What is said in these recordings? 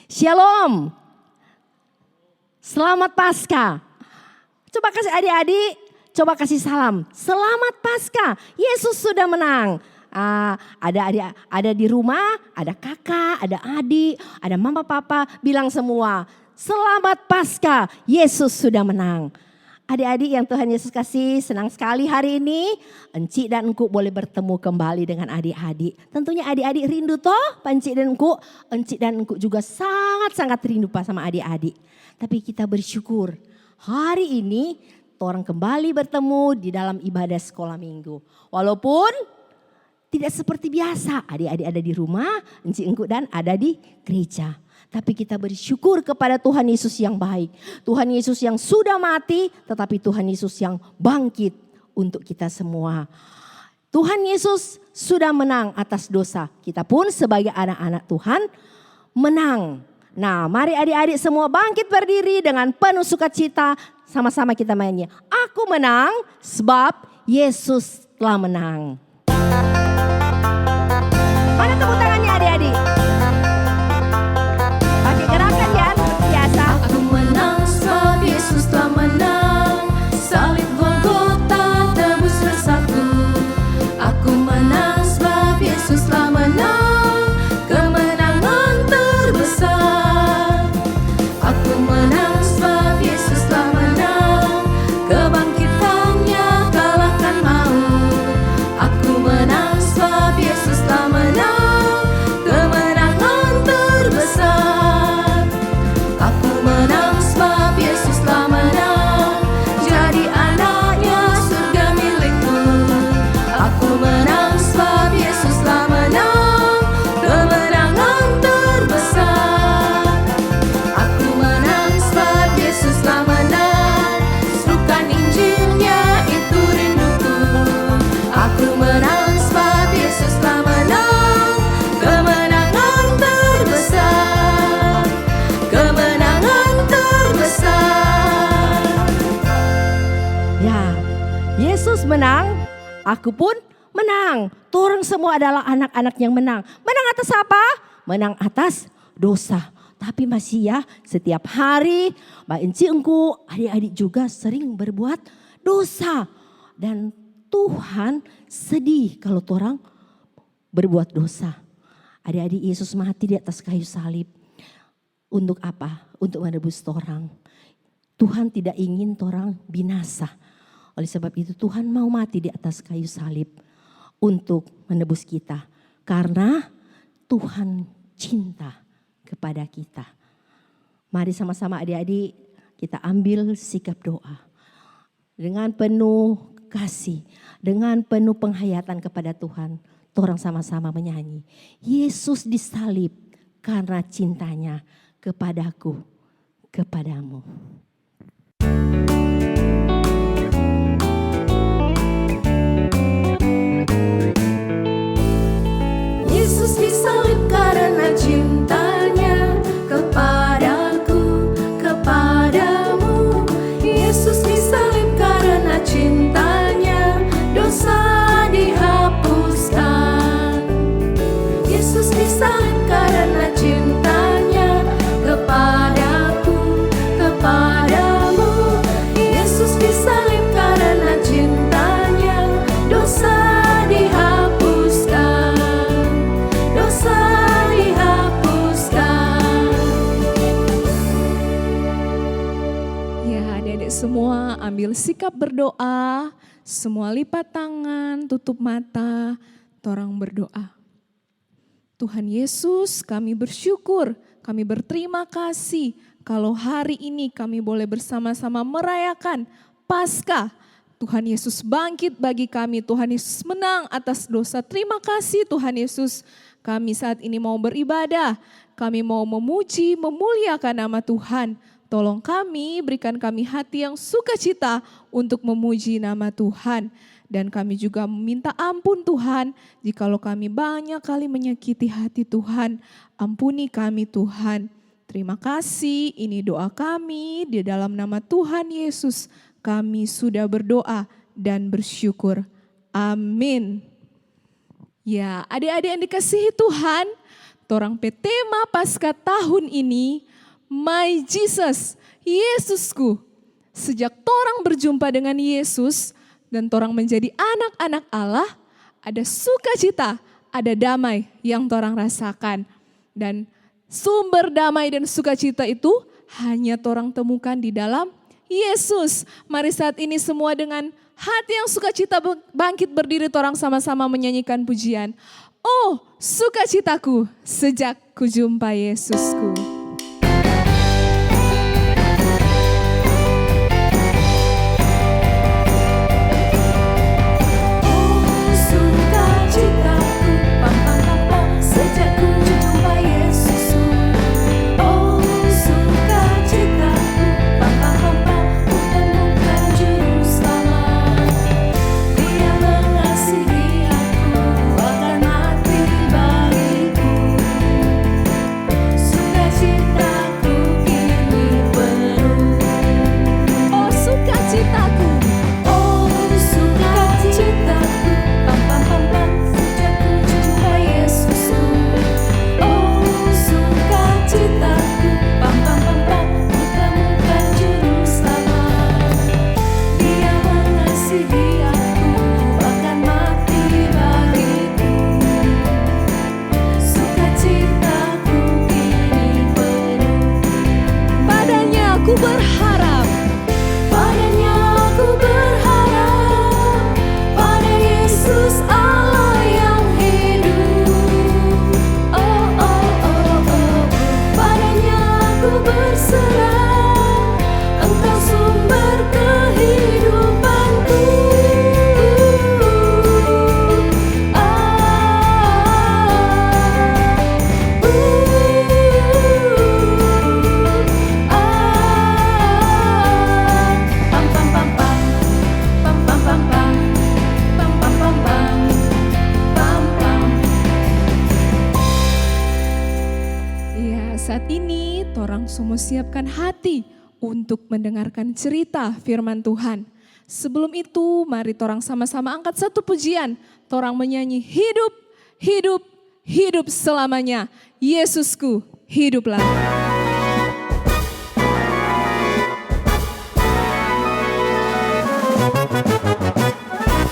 Shalom. Selamat Paskah. Coba kasih adik-adik, coba kasih salam. Selamat Paskah. Yesus sudah menang. Ada di rumah, ada kakak, ada adik, ada mama papa, bilang semua, selamat Paskah. Yesus sudah menang. Adik-adik yang Tuhan Yesus kasih, senang sekali hari ini Encik dan Engku boleh bertemu kembali dengan adik-adik. Tentunya adik-adik rindu toh Encik dan Engku. Encik dan Engku juga sangat-sangat rindu Pak sama adik-adik. Tapi kita bersyukur hari ini orang kembali bertemu di dalam ibadah sekolah minggu. Walaupun tidak seperti biasa, adik-adik ada di rumah, Encik Engku dan ada di gereja. Tapi kita bersyukur kepada Tuhan Yesus yang baik. Tuhan Yesus yang sudah mati, tetapi Tuhan Yesus yang bangkit untuk kita semua. Tuhan Yesus sudah menang atas dosa. Kita pun sebagai anak-anak Tuhan menang. Nah, mari adik-adik semua bangkit berdiri dengan penuh sukacita. Sama-sama kita mainnya. Aku menang sebab Yesus telah menang. Mana tepuk tangannya adik-adik? Pakai gerakan ya, seperti biasa. Aku menang sebab Yesus telah menang. Salib Golgota tebus dosaku. Aku menang sebab Yesus telah menang. Kemenangan terbesar. Aku menang sebab Yesus telah menang. Kebangkitannya kalahkan maut. Aku menang sebab Yesus telah menang. Kemenangan terbesar. Aku menang sebab Yesus telah menang. Jadi anaknya surga milikku. Aku menang sebab Yesus telah menang. Kemenangan terbesar. Aku menang sebab Yesus telah menang. Serukan Injilnya itu rinduku. Aku menang sebab Yesus telah menang. Kemenangan terbesar. Kemenangan terbesar. Ya, Yesus menang, aku pun menang. Torang semua adalah anak-anak yang menang. Menang atas apa? Menang atas dosa. Tapi masih ya, setiap hari Mbak Encik Engku, adik-adik juga sering berbuat dosa. Dan Tuhan sedih kalau torang berbuat dosa. Adik-adik, Yesus mati di atas kayu salib. Untuk apa? Untuk menebus torang. Tuhan tidak ingin torang binasa. Oleh sebab itu Tuhan mau mati di atas kayu salib untuk menebus kita. Karena Tuhan cinta kepada kita. Mari sama-sama adik-adik kita ambil sikap doa. Dengan penuh kasih, dengan penuh penghayatan kepada Tuhan. Torang sama-sama menyanyi. Yesus disalib karena cintanya kepadaku, kepadamu. Yesus disalib karena cintanya kepadaku, kepadamu. Yesus disalib karena cintanya dosa dihapuskan. Yesus disalib karena cintanya kepadaku, kepadamu. Yesus disalib karena cintanya dosa dihapuskan. Dosa dihapuskan. Ya, adik-adik semua ambil sikap berdoa, semua lipat tangan, tutup mata, torang berdoa. Tuhan Yesus, kami bersyukur, kami berterima kasih kalau hari ini kami boleh bersama-sama merayakan Paskah. Tuhan Yesus bangkit bagi kami, Tuhan Yesus menang atas dosa. Terima kasih Tuhan Yesus. Kami saat ini mau beribadah, kami mau memuji, memuliakan nama Tuhan. Tolong kami, berikan kami hati yang sukacita untuk memuji nama Tuhan. Dan kami juga meminta ampun Tuhan, jikalau kami banyak kali menyakiti hati Tuhan, ampuni kami Tuhan. Terima kasih, ini doa kami di dalam nama Tuhan Yesus. Kami sudah berdoa dan bersyukur. Amin. Ya, adik-adik yang dikasihi Tuhan, torang pe tema Paskah tahun ini, My Jesus, Yesusku. Sejak torang berjumpa dengan Yesus dan torang menjadi anak-anak Allah, ada sukacita, ada damai yang torang rasakan. Dan sumber damai dan sukacita itu hanya torang temukan di dalam Yesus. Mari saat ini semua dengan hati yang sukacita bangkit berdiri, torang sama-sama menyanyikan pujian. Oh, sukacitaku sejak kujumpa Yesusku. Siapkan hati untuk mendengarkan cerita firman Tuhan. Sebelum itu, mari torang sama-sama angkat satu pujian. Torang menyanyi hidup, hidup, hidup selamanya. Yesusku, hiduplah.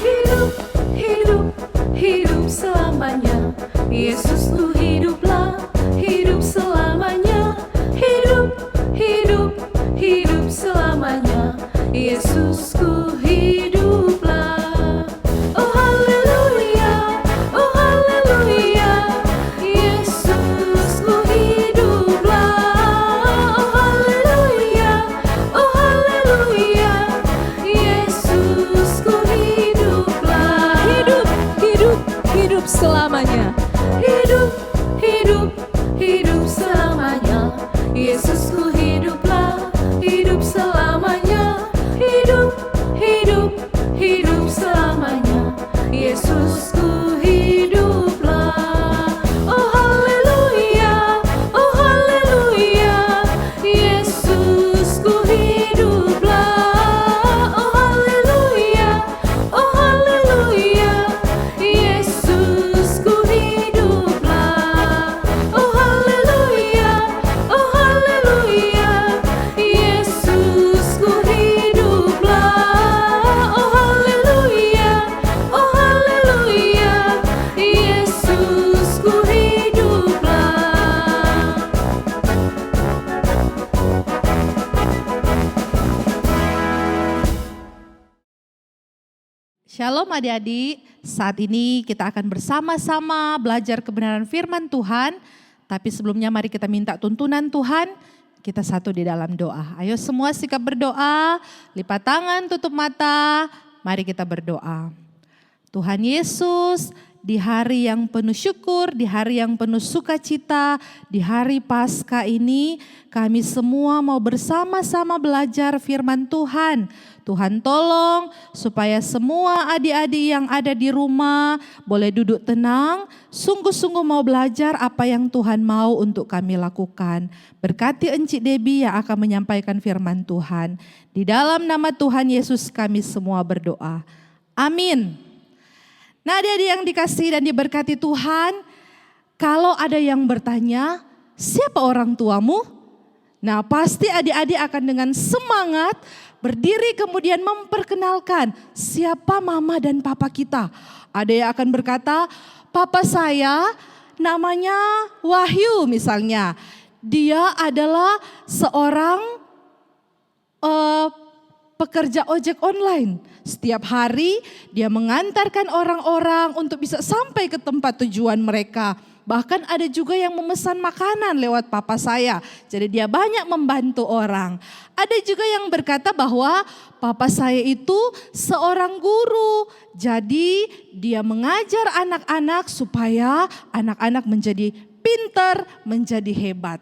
Hidup, hidup, hidup selamanya. Yesusku, hiduplah, hidup selamanya. Hidup, hidup, hidup selamanya. Yesusku, hiduplah. Oh haleluya, oh haleluya. Yesusku, hiduplah. Oh haleluya, oh haleluya. Yesusku, hiduplah. Hidup, hidup, hidup selamanya. Hidup, hidup, hidup selamanya. Yesusku, hiduplah, hidup selamanya. Hidup, hidup, hidup selamanya. Yesusku, hiduplah. Oh haleluya, oh haleluya. Yesusku, hiduplah. Oh haleluya, oh haleluya. Yesusku, hiduplah. Oh haleluya, oh haleluya. Yesusku, hiduplah. Oh haleluya, oh haleluya. Yesusku, hiduplah. Shalom adik-adik, saat ini kita akan bersama-sama belajar kebenaran firman Tuhan. Tapi sebelumnya mari kita minta tuntunan Tuhan, kita satu di dalam doa. Ayo semua sikap berdoa, lipat tangan, tutup mata, mari kita berdoa. Tuhan Yesus, di hari yang penuh syukur, di hari yang penuh sukacita, di hari Paskah ini kami semua mau bersama-sama belajar firman Tuhan. Tuhan tolong supaya semua adik-adik yang ada di rumah boleh duduk tenang, sungguh-sungguh mau belajar apa yang Tuhan mau untuk kami lakukan. Berkati Encik Debbie yang akan menyampaikan firman Tuhan. Di dalam nama Tuhan Yesus kami semua berdoa. Amin. Nah adik-adik yang dikasihi dan diberkati Tuhan, Kalau ada yang bertanya, siapa orang tuamu? Nah, pasti adik-adik akan dengan semangat berdiri kemudian memperkenalkan siapa mama dan papa kita. Ada yang akan berkata, papa saya namanya Wahyu misalnya. Dia adalah seorang pekerja ojek online. Setiap hari dia mengantarkan orang-orang untuk bisa sampai ke tempat tujuan mereka. Bahkan ada juga yang memesan makanan lewat papa saya. Jadi dia banyak membantu orang. Ada juga yang berkata bahwa papa saya itu seorang guru. Jadi dia mengajar anak-anak supaya anak-anak menjadi pintar, menjadi hebat.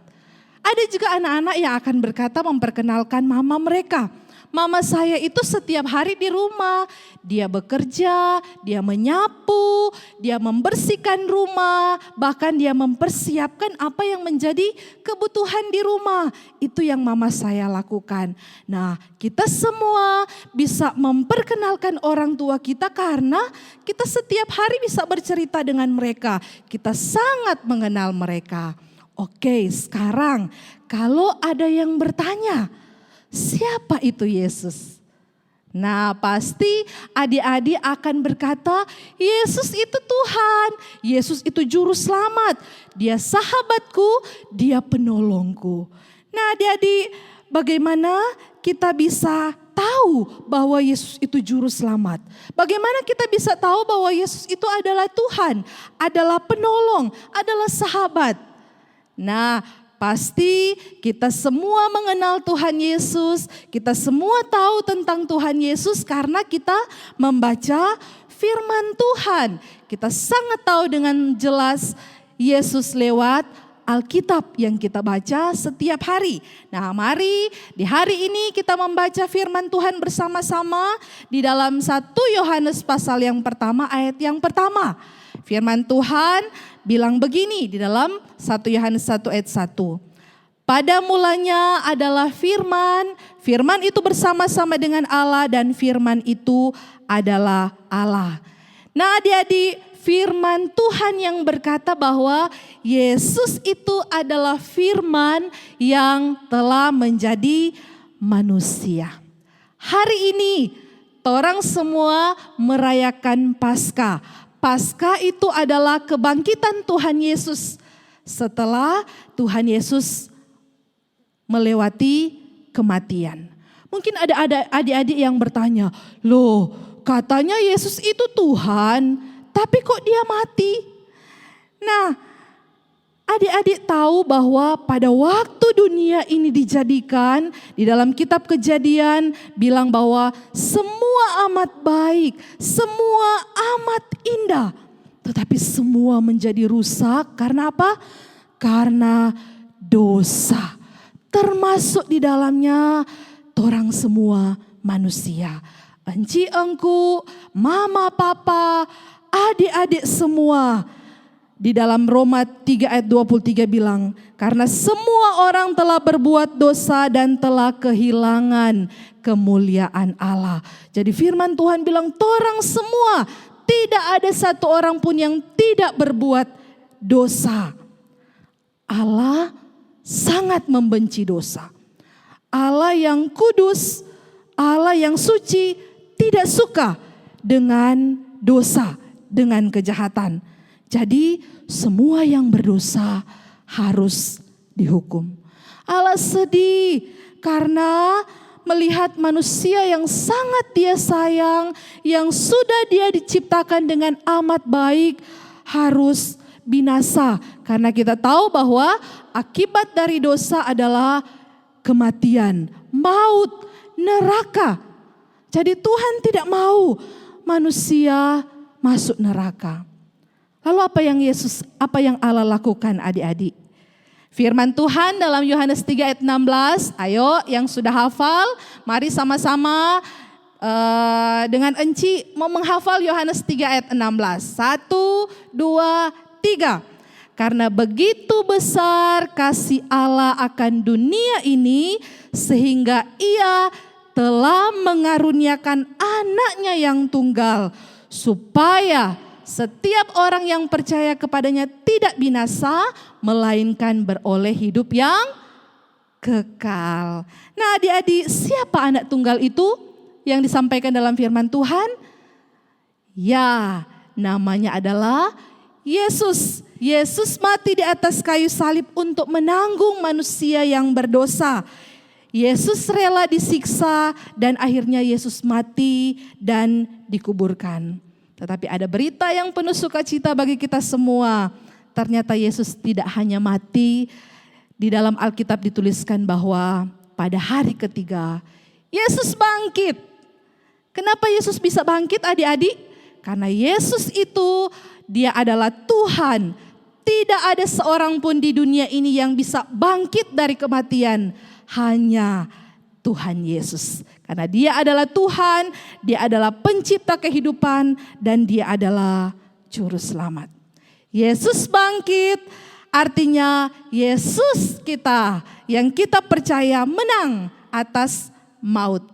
Ada juga anak-anak yang akan berkata memperkenalkan mama mereka. Mama saya itu setiap hari di rumah, dia bekerja, dia menyapu, dia membersihkan rumah, bahkan dia mempersiapkan apa yang menjadi kebutuhan di rumah. Itu yang mama saya lakukan. Nah, kita semua bisa memperkenalkan orang tua kita karena kita setiap hari bisa bercerita dengan mereka. Kita sangat mengenal mereka. Oke, sekarang kalau ada yang bertanya, siapa itu Yesus? Nah, pasti adik-adik akan berkata, Yesus itu Tuhan, Yesus itu juru selamat, dia sahabatku, dia penolongku. Nah, adik-adik, bagaimana kita bisa tahu bahwa Yesus itu juru selamat? Bagaimana kita bisa tahu bahwa Yesus itu adalah Tuhan, adalah penolong, adalah sahabat? Nah, pasti kita semua mengenal Tuhan Yesus, kita semua tahu tentang Tuhan Yesus karena kita membaca firman Tuhan. Kita sangat tahu dengan jelas Yesus lewat Alkitab yang kita baca setiap hari. Nah, mari di hari ini kita membaca firman Tuhan bersama-sama di dalam 1 Yohanes pasal yang pertama ayat yang pertama. Firman Tuhan bilang begini di dalam 1 Yohanes 1 ayat 1. Pada mulanya adalah firman, firman itu bersama-sama dengan Allah dan firman itu adalah Allah. Nah, adik-adik, firman Tuhan yang berkata bahwa Yesus itu adalah firman yang telah menjadi manusia. Hari ini orang semua merayakan Paskah. Paskah itu adalah kebangkitan Tuhan Yesus setelah Tuhan Yesus melewati kematian. Mungkin ada adik-adik yang bertanya, loh katanya Yesus itu Tuhan, tapi kok dia mati? Nah, adik-adik tahu bahwa pada waktu dunia ini dijadikan, di dalam kitab Kejadian bilang bahwa semua amat baik, semua amat indah. Tetapi semua menjadi rusak karena apa? Karena dosa. Termasuk di dalamnya torang semua manusia. Enci engku, mama papa, adik-adik semua. Di dalam Roma 3 ayat 23 bilang, karena semua orang telah berbuat dosa dan telah kehilangan kemuliaan Allah. Jadi firman Tuhan bilang, torang semua, tidak ada satu orang pun yang tidak berbuat dosa. Allah sangat membenci dosa. Allah yang kudus, Allah yang suci, tidak suka dengan dosa, dengan kejahatan. Jadi semua yang berdosa harus dihukum. Allah sedih karena melihat manusia yang sangat dia sayang, yang sudah dia diciptakan dengan amat baik, harus binasa. Karena kita tahu bahwa akibat dari dosa adalah kematian, maut, neraka. Jadi Tuhan tidak mau manusia masuk neraka. Lalu apa yang Allah lakukan adik-adik? Firman Tuhan dalam Yohanes 3 ayat 16, ayo yang sudah hafal, mari sama-sama dengan Enci mau menghafal Yohanes 3 ayat 16. 1, 2, 3. Karena begitu besar kasih Allah akan dunia ini sehingga ia telah mengaruniakan anaknya yang tunggal supaya setiap orang yang percaya kepadanya tidak binasa, melainkan beroleh hidup yang kekal. Nah adik-adik, siapa anak tunggal itu yang disampaikan dalam firman Tuhan? Ya, namanya adalah Yesus. Yesus mati di atas kayu salib untuk menanggung manusia yang berdosa. Yesus rela disiksa dan akhirnya Yesus mati dan dikuburkan. Tetapi ada berita yang penuh sukacita bagi kita semua. Ternyata Yesus tidak hanya mati. Di dalam Alkitab dituliskan bahwa pada hari ketiga Yesus bangkit. Kenapa Yesus bisa bangkit adik-adik? Karena Yesus itu dia adalah Tuhan. Tidak ada seorang pun di dunia ini yang bisa bangkit dari kematian. Hanya Tuhan Yesus. Karena dia adalah Tuhan, dia adalah pencipta kehidupan, dan dia adalah juru selamat. Yesus bangkit, artinya Yesus kita yang kita percaya menang atas maut.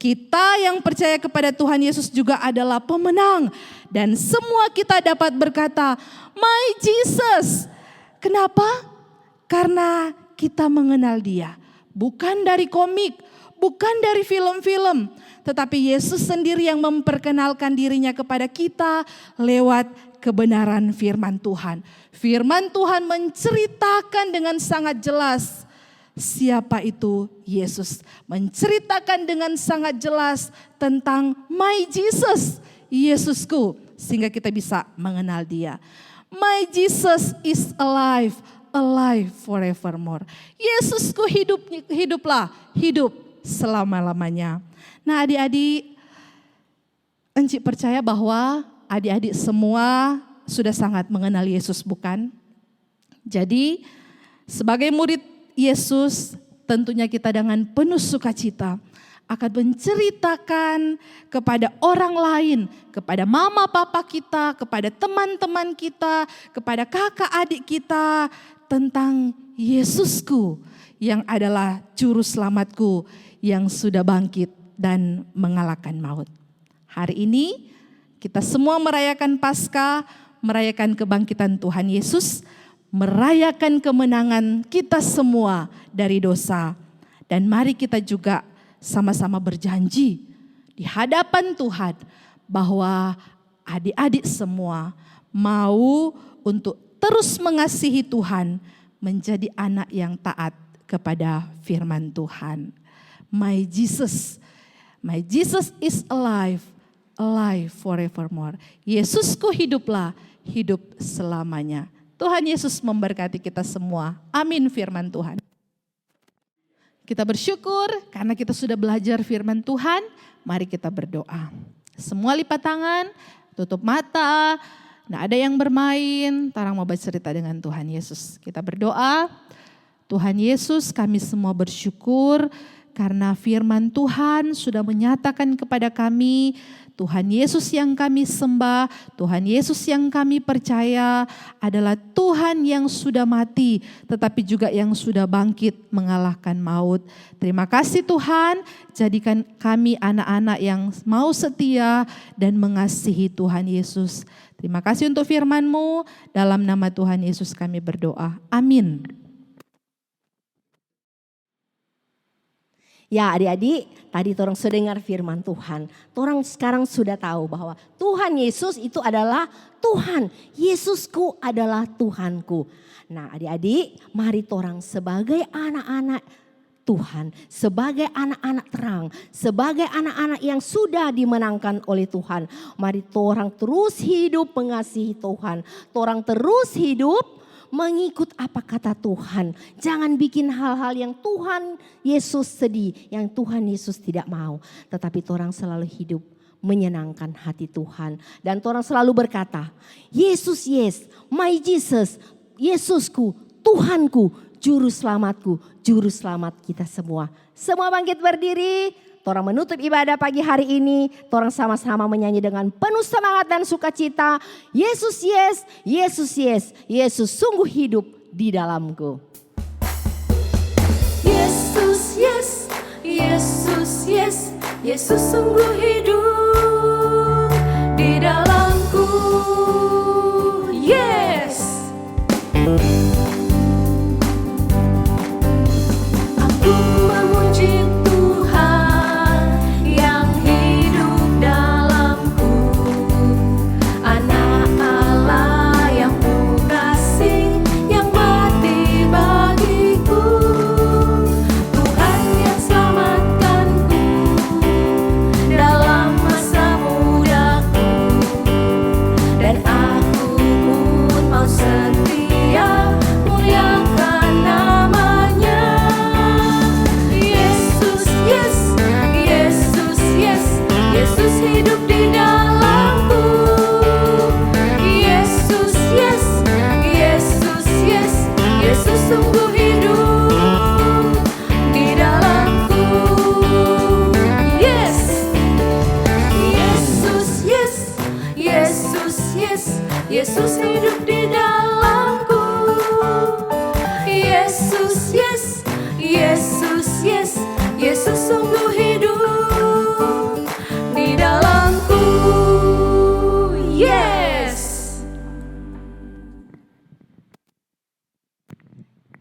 Kita yang percaya kepada Tuhan Yesus juga adalah pemenang. Dan semua kita dapat berkata, "My Jesus." Kenapa? Karena kita mengenal dia. Bukan dari komik, bukan dari film-film. Tetapi Yesus sendiri yang memperkenalkan dirinya kepada kita lewat kebenaran firman Tuhan. Firman Tuhan menceritakan dengan sangat jelas siapa itu Yesus. Menceritakan dengan sangat jelas tentang my Jesus, Yesusku. Sehingga kita bisa mengenal dia. My Jesus is alive, alive forevermore. Yesusku hiduplah, hidup selama-lamanya. Nah adik-adik, Encik percaya bahwa adik-adik semua sudah sangat mengenal Yesus, bukan? Jadi sebagai murid Yesus tentunya kita dengan penuh sukacita akan menceritakan kepada orang lain, kepada mama papa kita, kepada teman-teman kita, kepada kakak adik kita tentang Yesusku yang adalah juru selamatku yang sudah bangkit dan mengalahkan maut. Hari ini kita semua merayakan Paskah, merayakan kebangkitan Tuhan Yesus, merayakan kemenangan kita semua dari dosa. Dan mari kita juga sama-sama berjanji di hadapan Tuhan bahwa adik-adik semua mau untuk terus mengasihi Tuhan, menjadi anak yang taat kepada firman Tuhan. My Jesus is alive, alive forevermore. Yesusku hiduplah, hidup selamanya. Tuhan Yesus memberkati kita semua. Amin firman Tuhan. Kita bersyukur karena kita sudah belajar firman Tuhan. Mari kita berdoa. Semua lipat tangan, tutup mata. Nah ada yang bermain, tarang mau bercerita dengan Tuhan Yesus. Kita berdoa. Tuhan Yesus, kami semua bersyukur karena firman Tuhan sudah menyatakan kepada kami, Tuhan Yesus yang kami sembah, Tuhan Yesus yang kami percaya adalah Tuhan yang sudah mati, tetapi juga yang sudah bangkit mengalahkan maut. Terima kasih Tuhan, jadikan kami anak-anak yang mau setia dan mengasihi Tuhan Yesus. Terima kasih untuk firman-Mu, dalam nama Tuhan Yesus kami berdoa. Amin. Ya adik-adik, tadi torang sudah dengar firman Tuhan. Torang sekarang sudah tahu bahwa Tuhan Yesus itu adalah Tuhan. Yesusku adalah Tuhanku. Nah adik-adik, mari torang sebagai anak-anak Tuhan, sebagai anak-anak terang, sebagai anak-anak yang sudah dimenangkan oleh Tuhan. Mari torang terus hidup mengasihi Tuhan. Torang terus hidup mengikut apa kata Tuhan. Jangan bikin hal-hal yang Tuhan Yesus sedih, yang Tuhan Yesus tidak mau. Tetapi orang selalu hidup menyenangkan hati Tuhan. Dan orang selalu berkata, Yesus, yes, my Jesus, Yesusku, Tuhanku, juru selamatku, juru selamat kita semua. Semua bangkit berdiri. Torang menutup ibadah pagi hari ini. Torang sama-sama menyanyi dengan penuh semangat dan sukacita. Yesus yes, Yesus yes, Yesus sungguh hidup di dalamku. Yesus yes, Yesus yes, Yesus sungguh hidup di dalamku.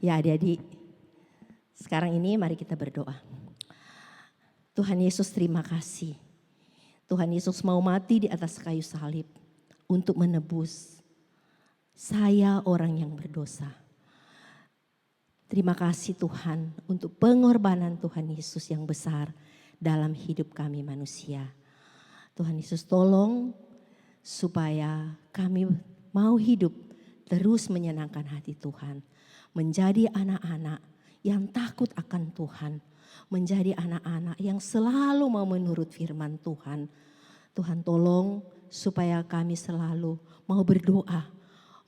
Ya adik-adik, sekarang ini mari kita berdoa. Tuhan Yesus terima kasih. Tuhan Yesus mau mati di atas kayu salib untuk menebus saya orang yang berdosa. Terima kasih Tuhan untuk pengorbanan Tuhan Yesus yang besar dalam hidup kami manusia. Tuhan Yesus tolong supaya kami mau hidup terus menyenangkan hati Tuhan. Menjadi anak-anak yang takut akan Tuhan. Menjadi anak-anak yang selalu mau menurut firman Tuhan. Tuhan tolong supaya kami selalu mau berdoa,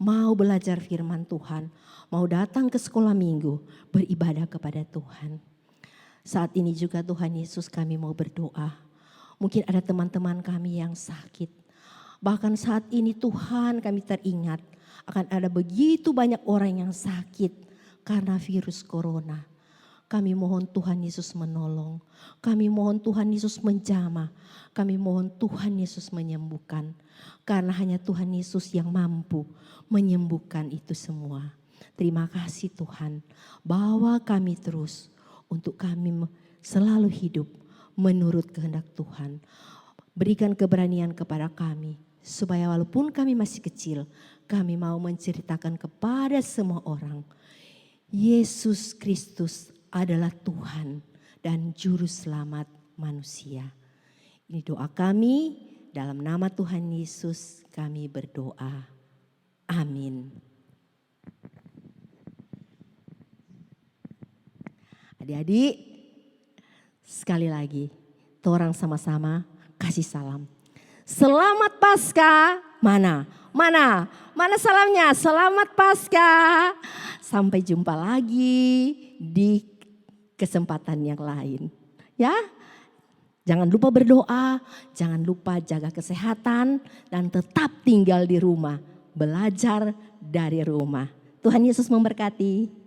mau belajar firman Tuhan, mau datang ke sekolah minggu, beribadah kepada Tuhan. Saat ini juga Tuhan Yesus kami mau berdoa. Mungkin ada teman-teman kami yang sakit. Bahkan saat ini Tuhan kami teringat akan ada begitu banyak orang yang sakit karena virus corona. Kami mohon Tuhan Yesus menolong. Kami mohon Tuhan Yesus menjamah. Kami mohon Tuhan Yesus menyembuhkan. Karena hanya Tuhan Yesus yang mampu menyembuhkan itu semua. Terima kasih Tuhan. Bawa kami terus untuk kami selalu hidup menurut kehendak Tuhan. Berikan keberanian kepada kami. Supaya walaupun kami masih kecil, kami mau menceritakan kepada semua orang. Yesus Kristus adalah Tuhan dan Juru Selamat manusia. Ini doa kami, dalam nama Tuhan Yesus kami berdoa. Amin. Adik-adik, sekali lagi, torang sama-sama kasih salam. Selamat Paskah, mana salamnya? Selamat Paskah. Sampai jumpa lagi di kesempatan yang lain. Ya, jangan lupa berdoa, jangan lupa jaga kesehatan dan tetap tinggal di rumah, belajar dari rumah. Tuhan Yesus memberkati.